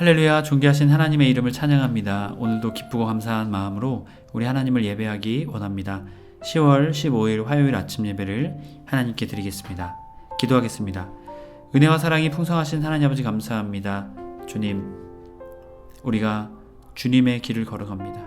할렐루야, 존귀하신 하나님의 이름을 찬양합니다. 오늘도 기쁘고 감사한 마음으로 우리 하나님을 예배하기 원합니다. 10월 15일 화요일 아침 예배를 하나님께 드리겠습니다. 기도하겠습니다. 은혜와 사랑이 풍성하신 하나님 아버지 감사합니다. 주님, 우리가 주님의 길을 걸어갑니다.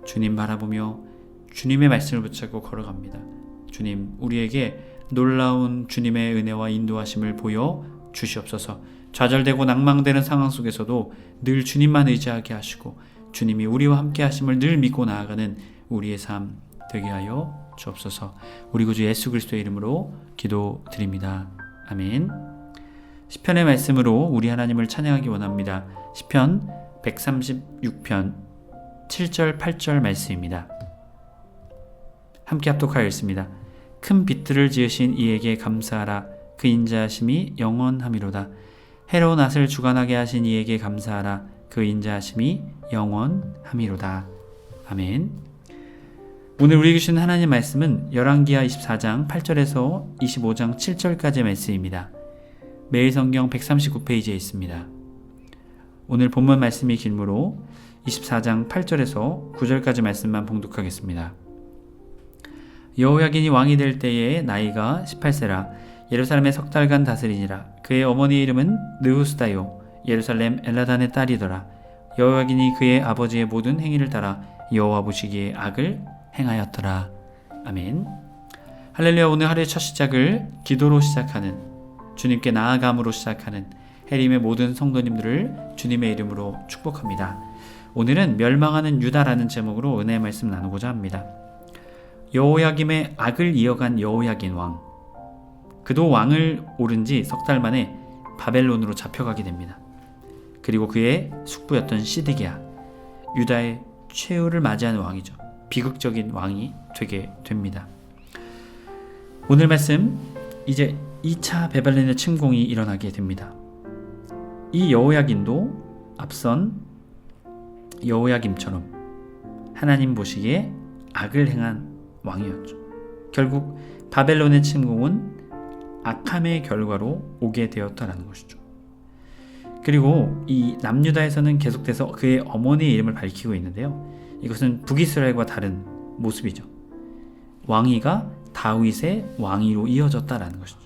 주님 바라보며 주님의 말씀을 붙잡고 걸어갑니다. 주님, 우리에게 놀라운 주님의 은혜와 인도하심을 보여 주시옵소서. 좌절되고 낭망되는 상황 속에서도 늘 주님만 의지하게 하시고 주님이 우리와 함께 하심을 늘 믿고 나아가는 우리의 삶 되게 하여 주옵소서. 우리 구주 예수 그리스도의 이름으로 기도드립니다. 아멘. 시편의 말씀으로 우리 하나님을 찬양하기 원합니다. 시편 136편 7절 8절 말씀입니다. 함께 합독하여 읽습니다. 큰 빛들을 지으신 이에게 감사하라. 그 인자하심이 영원하미로다. 해로운 낯을 주관하게 하신 이에게 감사하라. 그 인자하심이 영원하미로다. 아멘. 오늘 우리 주신 하나님 말씀은 열왕기하 24장 8절에서 25장 7절까지의 말씀입니다. 매일 성경 139페이지에 있습니다. 오늘 본문 말씀이 길므로 24장 8절에서 9절까지 말씀만 봉독하겠습니다. 여호야긴이 왕이 될 때에 나이가 18세라. 예루살렘에 석 달간 다스리니라. 그의 어머니의 이름은 느우스다요 예루살렘 엘라단의 딸이더라. 여호야긴이 그의 아버지의 모든 행위를 따라 여호와 보시기에 악을 행하였더라. 아멘. 할렐루야. 오늘 하루의 첫 시작을 기도로 시작하는, 주님께 나아감으로 시작하는 해림의 모든 성도님들을 주님의 이름으로 축복합니다. 오늘은 멸망하는 유다라는 제목으로 은혜의 말씀 나누고자 합니다. 여호야김의 악을 이어간 여호야긴 왕, 그도 왕을 오른 지 석 달 만에 바벨론으로 잡혀가게 됩니다. 그리고 그의 숙부였던 시드기야, 유다의 최후를 맞이하는 왕이죠. 비극적인 왕이 되게 됩니다. 오늘 말씀, 이제 2차 바벨론의 침공이 일어나게 됩니다. 이 여호야긴도 앞선 여호야김처럼 하나님 보시기에 악을 행한 왕이었죠. 결국 바벨론의 침공은 악함의 결과로 오게 되었다는 것이죠. 그리고 이 남유다에서는 계속돼서 그의 어머니의 이름을 밝히고 있는데요. 이것은 북이스라엘과 다른 모습이죠. 왕위가 다윗의 왕위로 이어졌다는 것이죠.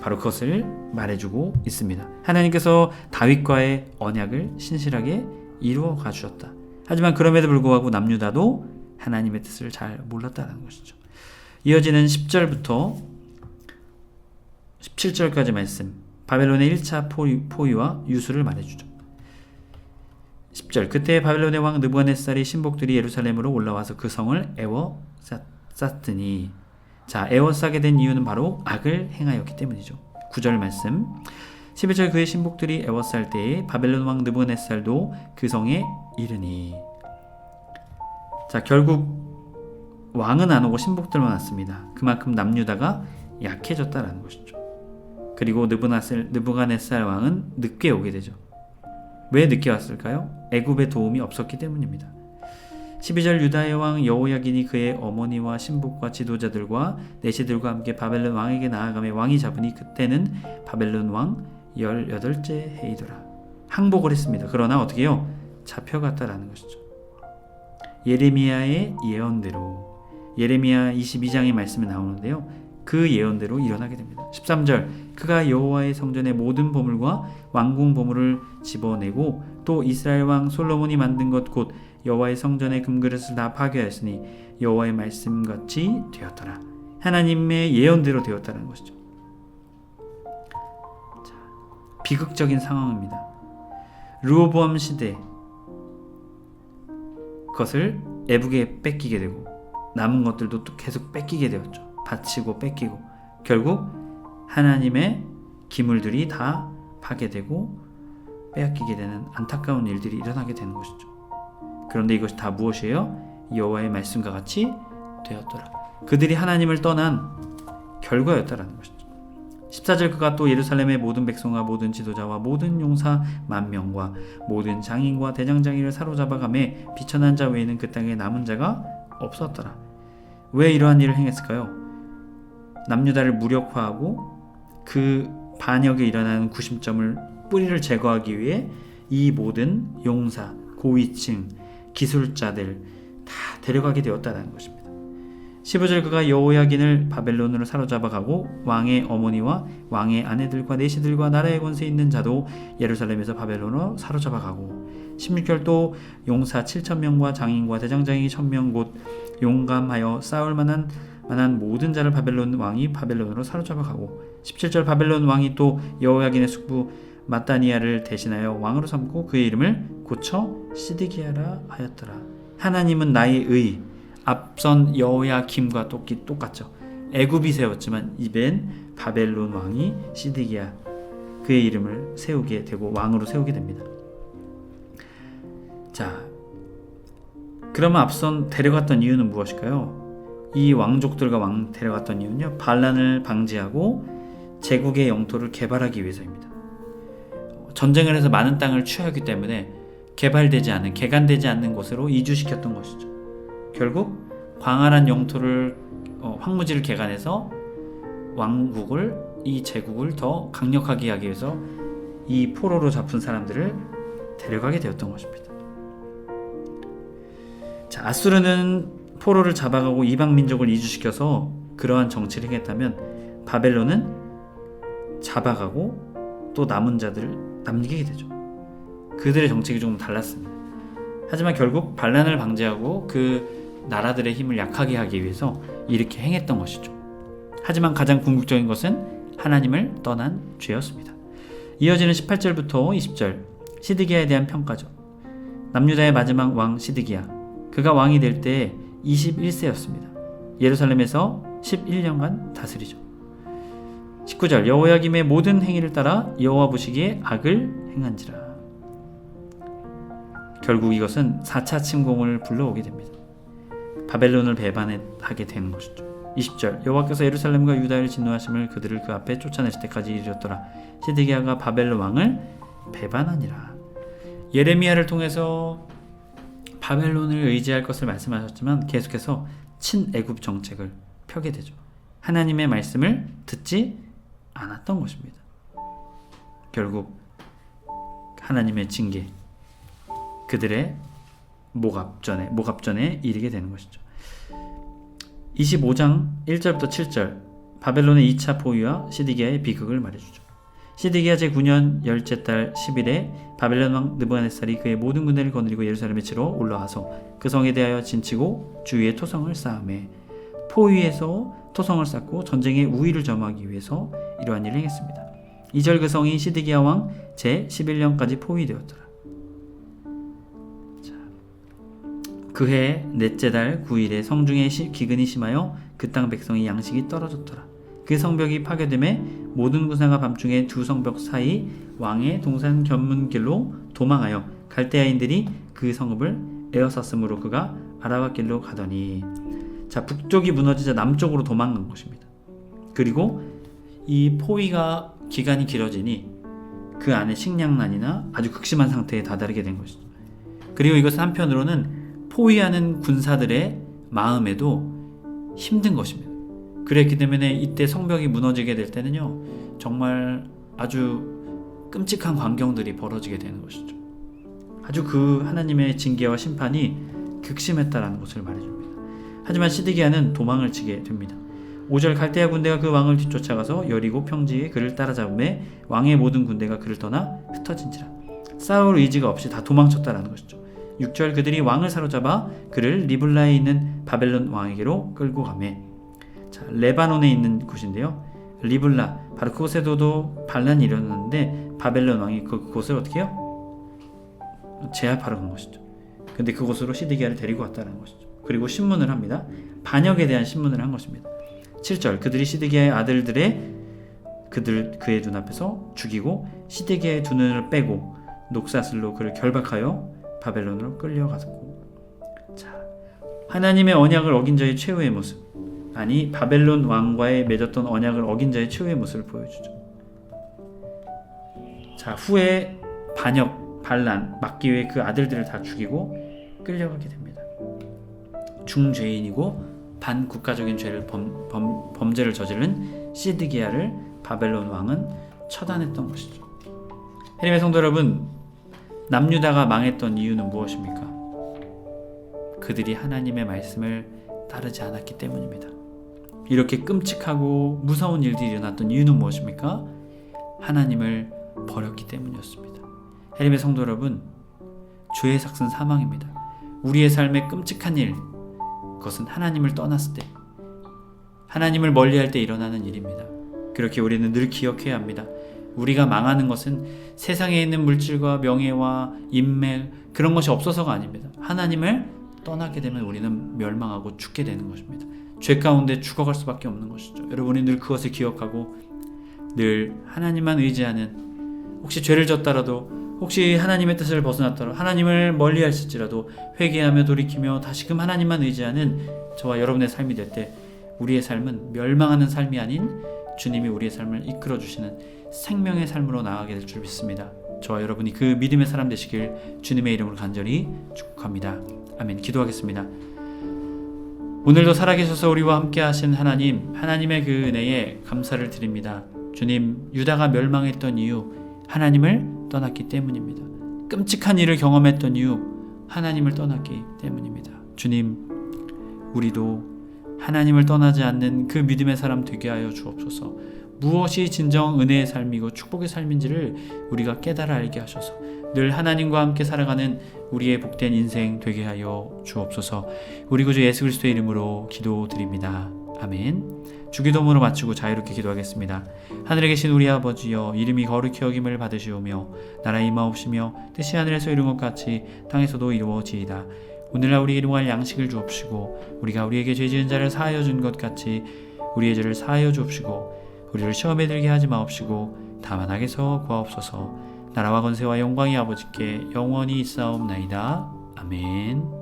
바로 그것을 말해주고 있습니다. 하나님께서 다윗과의 언약을 신실하게 이루어 가주셨다. 하지만 그럼에도 불구하고 남유다도 하나님의 뜻을 잘 몰랐다는 것이죠. 이어지는 10절부터 17절까지 말씀, 바벨론의 1차 포위와 유수를 말해주죠. 10절, 그때 바벨론의 왕 느부갓네살이 신복들이 예루살렘으로 올라와서 그 성을 에워쌌더니, 자, 에워싸게 된 이유는 바로 악을 행하였기 때문이죠. 9절 말씀, 11절, 그의 신복들이 에워쌀 때에 바벨론 왕 느부갓네살도 그 성에 이르니. 자, 결국 왕은 안 오고 신복들만 왔습니다. 그만큼 남유다가 약해졌다라는 것이죠. 그리고 느부갓네살 왕은 늦게 오게 되죠. 왜 늦게 왔을까요? 애굽의 도움이 없었기 때문입니다. 12절, 유다의 왕 여호야긴이 그의 어머니와 신복과 지도자들과 내시들과 함께 바벨론 왕에게 나아가며 왕이 잡으니 그때는 바벨론 왕 18째 해이더라. 항복을 했습니다. 그러나 어떻게 해요? 잡혀갔다라는 것이죠. 예레미야의 예언대로, 예레미야 22장의 말씀이 나오는데요. 그 예언대로 일어나게 됩니다. 13절, 그가 여호와의 성전의 모든 보물과 왕궁 보물을 집어내고 또 이스라엘 왕 솔로몬이 만든 것 곧 여호와의 성전의 금그릇을 다 파괴하였으니 여호와의 말씀같이 되었더라. 하나님의 예언대로 되었다는 것이죠. 자, 비극적인 상황입니다. 르호보암 시대, 그것을 애북에 뺏기게 되고 남은 것들도 또 계속 뺏기게 되었죠. 바치고 뺏기고 결국 하나님의 기물들이 다 파괴되고 빼앗기게 되는 안타까운 일들이 일어나게 되는 것이죠. 그런데 이것이 다 무엇이에요? 여호와의 말씀과 같이 되었더라. 그들이 하나님을 떠난 결과였다라는 것이죠. 14절, 그가 또 예루살렘의 모든 백성과 모든 지도자와 모든 용사 10,000명과 모든 장인과 대장장이를 사로잡아가매 비천한 자 외에는 그 땅에 남은 자가 없었더라. 왜 이러한 일을 행했을까요? 남유다를 무력화하고 그 반역에 일어나는 구심점을 뿌리를 제거하기 위해 이 모든 용사, 고위층, 기술자들 다 데려가게 되었다는 것입니다. 15절 그가 여호야긴을 바벨론으로 사로잡아 가고 왕의 어머니와 왕의 아내들과 내시들과 나라의 권세 있는 자도 예루살렘에서 바벨론으로 사로잡아 가고 16절 또 용사 7,000명과 장인과 대장장이 1,000명 곧 용감하여 싸울 만한 모든 자를 바벨론 왕이 바벨론으로 사로잡아 가고 17절 바벨론 왕이 또 여호야긴의 숙부 마따니아를 대신하여 왕으로 삼고 그의 이름을 고쳐 시드기야라 하였더라. 하나님은 나의 의, 앞선 여호야김과 똑같죠. 애굽이 세웠지만 이벤 바벨론 왕이 시드기야 그의 이름을 세우게 되고 왕으로 세우게 됩니다. 자, 그러면 앞선 데려갔던 이유는 무엇일까요? 이 왕족들과 왕 데려갔던 이유는요, 반란을 방지하고 제국의 영토를 개발하기 위해서입니다. 전쟁을 해서 많은 땅을 취하기 때문에 개간되지 않는 곳으로 이주시켰던 것이죠. 결국 광활한 영토를 황무지를 개간해서 이 제국을 더 강력하게 하기 위해서 이 포로로 잡힌 사람들을 데려가게 되었던 것입니다. 자, 아수르는 포로를 잡아가고 이방 민족을 이주시켜서 그러한 정치를 행했다면 바벨론은 잡아가고 또 남은 자들을 남기게 되죠. 그들의 정책이 조금 달랐습니다. 하지만 결국 반란을 방지하고 그 나라들의 힘을 약하게 하기 위해서 이렇게 행했던 것이죠. 하지만 가장 궁극적인 것은 하나님을 떠난 죄였습니다. 이어지는 18절부터 20절 시드기야에 대한 평가죠. 남유다의 마지막 왕 시드기야, 그가 왕이 될 때 21세였습니다. 예루살렘에서 11년간 다스리죠. 19절 여호야김의 모든 행위를 따라 여호와 보시기에 악을 행한지라. 결국 이것은 4차 침공을 불러오게 됩니다. 바벨론을 배반하게 되는 것이죠. 20절 여호와께서 예루살렘과 유다를 진노하심을 그들을 그 앞에 쫓아내실 때까지 이르렀더라. 시드기야가 바벨론 왕을 배반하니라. 예레미야를 통해서 바벨론을 의지할 것을 말씀하셨지만 계속해서 친애굽 정책을 펴게 되죠. 하나님의 말씀을 듣지 않았던 것입니다. 결국 하나님의 징계, 그들의 목합전에 이르게 되는 것이죠. 25장 1절부터 7절 바벨론의 2차 포위와 시드기야의 비극을 말해주죠. 시드기야 제9년 열째 달 10일에 바벨론 왕 느부갓네살이 그의 모든 군대를 거느리고 예루살렘에 치러 올라와서 그 성에 대하여 진치고 주위에 토성을 쌓음에 포위에서 토성을 쌓고 전쟁의 우위를 점하기 위해서 이러한 일을 행했습니다. 2절 그 성이 시드기야 왕 제11년까지 포위되었더라. 그해 넷째 달 9일에 성중에 기근이 심하여 그 땅 백성의 양식이 떨어졌더라. 그 성벽이 파괴됨에 모든 군사가 밤중에 두 성벽 사이 왕의 동산 견문길로 도망하여 갈대아인들이 그 성읍을 에워쌌으므로 그가 아라바 길로 가더니, 자, 북쪽이 무너지자 남쪽으로 도망간 것입니다. 그리고 이 포위가 기간이 길어지니 그 안에 식량난이나 아주 극심한 상태에 다다르게 된 것이죠. 그리고 이것은 한편으로는 포위하는 군사들의 마음에도 힘든 것입니다. 그랬기 때문에 이때 성벽이 무너지게 될 때는요, 정말 아주 끔찍한 광경들이 벌어지게 되는 것이죠. 아주 그 하나님의 징계와 심판이 극심했다라는 것을 말해줍니다. 하지만 시드기야는 도망을 치게 됩니다. 5절 갈대아 군대가 그 왕을 뒤쫓아가서 여리고 평지에 그를 따라잡음에 왕의 모든 군대가 그를 떠나 흩어진지라. 싸울 의지가 없이 다 도망쳤다라는 것이죠. 6절 그들이 왕을 사로잡아 그를 리블라에 있는 바벨론 왕에게로 끌고 가매. 자, 레바논에 있는 곳인데요. 리블라, 바로 그곳에도 반란이 일어났는데 바벨론 왕이 그곳을 어떻게 해요? 제압하러 간 것이죠. 근데 그곳으로 시드기야를 데리고 왔다는 것이죠. 그리고 신문을 합니다. 반역에 대한 신문을 한 것입니다. 7절 그들이 시드기야의 아들들의 그의 눈앞에서 죽이고 시드기야의 두 눈을 빼고 녹사슬로 그를 결박하여 바벨론으로 끌려갔고. 자, 하나님의 언약을 어긴 자의 최후의 모습, 아니 바벨론 왕과의 맺었던 언약을 어긴 자의 최후의 모습을 보여주죠. 자, 후에 반란 막기 위해 그 아들들을 다 죽이고 끌려가게 됩니다. 중죄인이고 반국가적인 죄를 범죄를 저지른 시드기야를 바벨론 왕은 처단했던 것이죠. 하나님의 성도 여러분, 남유다가 망했던 이유는 무엇입니까? 그들이 하나님의 말씀을 따르지 않았기 때문입니다. 이렇게 끔찍하고 무서운 일들이 일어났던 이유는 무엇입니까? 하나님을 버렸기 때문이었습니다. 하나님의 성도 여러분, 죄의 삭은 사망입니다. 우리의 삶의 끔찍한 일, 그것은 하나님을 떠났을 때, 하나님을 멀리할 때 일어나는 일입니다. 그렇게 우리는 늘 기억해야 합니다. 우리가 망하는 것은 세상에 있는 물질과 명예와 인맥, 그런 것이 없어서가 아닙니다. 하나님을 떠나게 되면 우리는 멸망하고 죽게 되는 것입니다. 죄 가운데 죽어갈 수밖에 없는 것이죠. 여러분이 늘 그것을 기억하고 늘 하나님만 의지하는, 혹시 죄를 졌더라도, 혹시 하나님의 뜻을 벗어났더라도, 하나님을 멀리할지라도 회개하며 돌이키며 다시금 하나님만 의지하는 저와 여러분의 삶이 될 때 우리의 삶은 멸망하는 삶이 아닌 주님이 우리의 삶을 이끌어 주시는 생명의 삶으로 나아가게 될 줄 믿습니다. 저와 여러분이 그 믿음의 사람 되시길 주님의 이름으로 간절히 축복합니다. 아멘. 기도하겠습니다. 오늘도 살아계셔서 우리와 함께 하신 하나님, 하나님의 그 은혜에 감사를 드립니다. 주님, 유다가 멸망했던 이유 하나님을 떠났기 때문입니다. 끔찍한 일을 경험했던 이유 하나님을 떠났기 때문입니다. 주님, 우리도 하나님을 떠나지 않는 그 믿음의 사람 되게 하여 주옵소서. 무엇이 진정 은혜의 삶이고 축복의 삶인지를 우리가 깨달아 알게 하셔서 늘 하나님과 함께 살아가는 우리의 복된 인생 되게 하여 주옵소서. 우리 구주 예수 그리스도의 이름으로 기도드립니다. 아멘. 주기도문으로 마치고 자유롭게 기도하겠습니다. 하늘에 계신 우리 아버지여, 이름이 거룩히 여김을 받으시오며 나라의 임하옵시며 뜻이 하늘에서 이룬 것 같이 땅에서도 이루어지이다. 오늘날 우리에게 일용할 양식을 주옵시고 우리가 우리에게 죄 지은 자를 사하여 준 것 같이 우리의 죄를 사하여 주옵시고 우리를 시험에 들게 하지 마옵시고 다만 악에서 구하옵소서. 나라와 권세와 영광이 아버지께 영원히 있사옵나이다. 아멘.